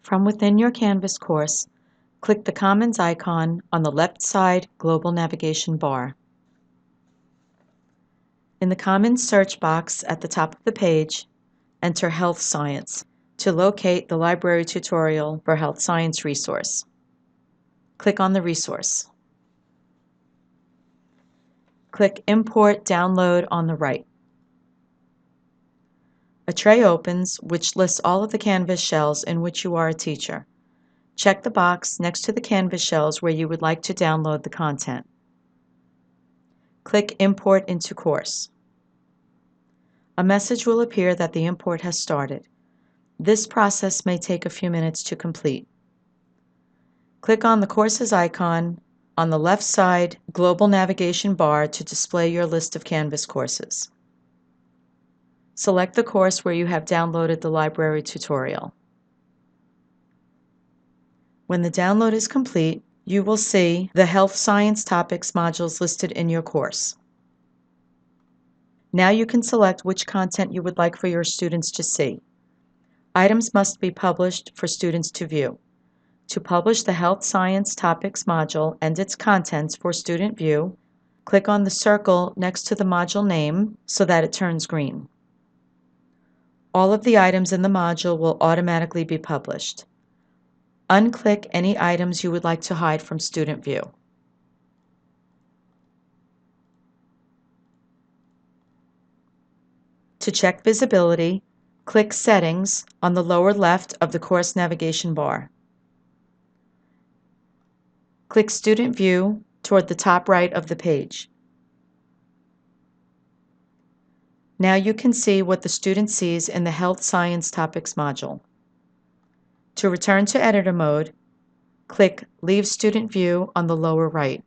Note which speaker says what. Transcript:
Speaker 1: From within your Canvas course, click the Commons icon on the left side global navigation bar. In the Commons search box at the top of the page, enter Health Science to locate the library tutorial for Health Science resource. Click on the resource. Click Import Download on the right. A tray opens which lists all of the Canvas shells in which you are a teacher. Check the box next to the Canvas shells where you would like to download the content. Click Import into Course. A message will appear that the import has started. This process may take a few minutes to complete. Click on the Courses icon on the left side global navigation bar to display your list of Canvas courses. Select the course where you have downloaded the library tutorial. When the download is complete, you will see the Health Science Topics modules listed in your course. Now you can select which content you would like for your students to see. Items must be published for students to view. To publish the Health Science Topics module and its contents for student view, click on the circle next to the module name so that it turns green. All of the items in the module will automatically be published. Unclick any items you would like to hide from student view. To check visibility, click Settings on the lower left of the course navigation bar. Click Student View toward the top right of the page. Now you can see what the student sees in the Health Science Topics module. To return to editor mode, click Leave Student View on the lower right.